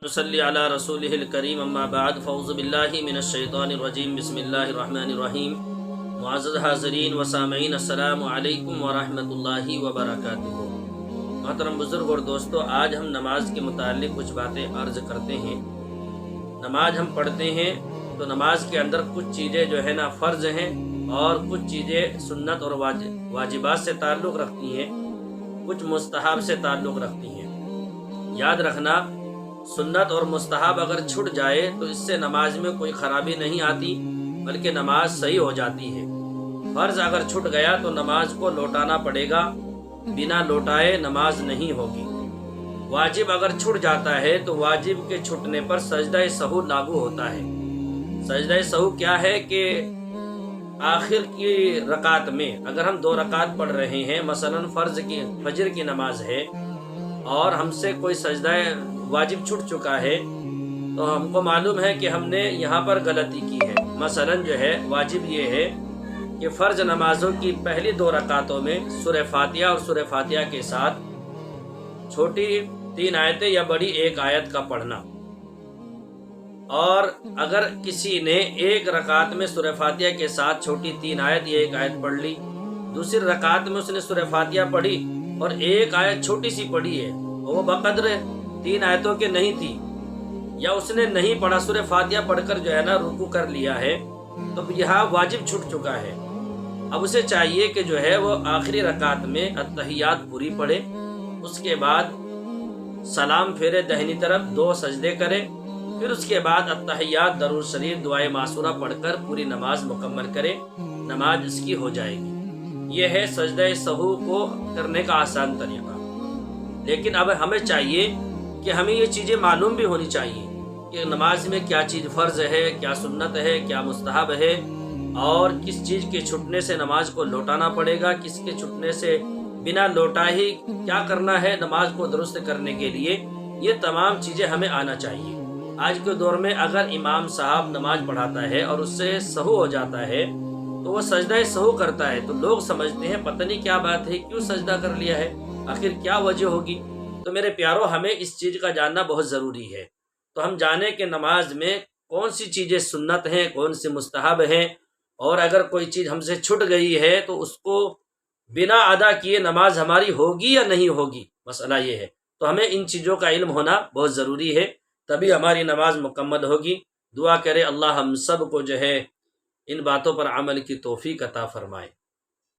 نصلی علی رسولہ الکریم اما بعد فاعوذ باللہ من الشیطان الرجیم بسم اللہ الرحمن الرحیم معزز حاضرین و سامعین السلام علیکم ورحمۃ اللہ وبرکاتہ۔ محترم بزرگ اور دوستو، آج ہم نماز کے متعلق کچھ باتیں عرض کرتے ہیں۔ نماز ہم پڑھتے ہیں تو نماز کے اندر کچھ چیزیں جو ہے نا فرض ہیں اور کچھ چیزیں سنت اور واجبات سے تعلق رکھتی ہیں، کچھ مستحب سے تعلق رکھتی ہیں۔ یاد رکھنا، سنت اور مستحب اگر چھٹ جائے تو اس سے نماز میں کوئی خرابی نہیں آتی، بلکہ نماز صحیح ہو جاتی ہے۔ فرض اگر چھٹ گیا تو نماز کو لوٹانا پڑے گا، بنا لوٹائے نماز نہیں ہوگی۔ واجب اگر چھٹ جاتا ہے تو واجب کے چھٹنے پر سجدہ سہو لاگو ہوتا ہے۔ سجدہ سہو کیا ہے کہ آخر کی رکعت میں اگر ہم 2 رکعت پڑھ رہے ہیں، مثلا فرض کی فجر کی نماز ہے اور ہم سے کوئی سجدہ واجب چھٹ چکا ہے تو ہم کو معلوم ہے کہ ہم نے یہاں پر غلطی کی ہے۔ مثلا جو ہے واجب یہ ہے کہ فرض نمازوں کی پہلی 2 رکعتوں میں سورہ فاتحہ اور سورہ فاتحہ کے ساتھ چھوٹی 3 آیتیں یا بڑی 1 آیت کا پڑھنا، اور اگر کسی نے 1 رکعت میں سورہ فاتحہ کے ساتھ چھوٹی 3 آیت یا 1 آیت پڑھ لی، دوسری رکعت میں اس نے سورہ فاتحہ پڑھی اور 1 آیت چھوٹی سی پڑھی ہے، وہ بقدر 3 آیتوں کے نہیں تھی، یا اس نے نہیں پڑھا، سورہ فاتحہ پڑھ کر جو ہے نا رکوع کر لیا ہے، تو یہاں واجب چھٹ چکا ہے۔ اب اسے چاہیے کہ جو ہے وہ آخری رکعت میں التحیات پوری پڑھے، اس کے بعد سلام پھیرے دہنی طرف، 2 سجدے کرے، پھر اس کے بعد التحیات، درود شریف، دعائے معصورہ پڑھ کر پوری نماز مکمل کرے، نماز اس کی ہو جائے گی۔ یہ ہے سجدہ سہو کو کرنے کا آسان طریقہ۔ لیکن اب ہمیں چاہیے کہ ہمیں یہ چیزیں معلوم بھی ہونی چاہیے کہ نماز میں کیا چیز فرض ہے، کیا سنت ہے، کیا مستحب ہے، اور کس چیز کے چھٹنے سے نماز کو لوٹانا پڑے گا، کس کے چھٹنے سے بنا لوٹائے کیا کرنا ہے نماز کو درست کرنے کے لیے۔ یہ تمام چیزیں ہمیں آنا چاہیے۔ آج کے دور میں اگر امام صاحب نماز پڑھاتا ہے اور اس سے سہو ہو جاتا ہے تو وہ سجدہ سہو کرتا ہے تو لوگ سمجھتے ہیں پتہ نہیں کیا بات ہے، کیوں سجدہ کر لیا ہے، آخر کیا وجہ ہوگی۔ تو میرے پیارو، ہمیں اس چیز کا جاننا بہت ضروری ہے۔ تو ہم جانیں کہ نماز میں کون سی چیزیں سنت ہیں، کون سی مستحب ہیں، اور اگر کوئی چیز ہم سے چھٹ گئی ہے تو اس کو بنا ادا کیے نماز ہماری ہوگی یا نہیں ہوگی، مسئلہ یہ ہے۔ تو ہمیں ان چیزوں کا علم ہونا بہت ضروری ہے، تبھی ہماری نماز مکمل ہوگی۔ دعا کرے اللہ ہم سب کو جو ہے ان باتوں پر عمل کی توفیق عطا فرمائے۔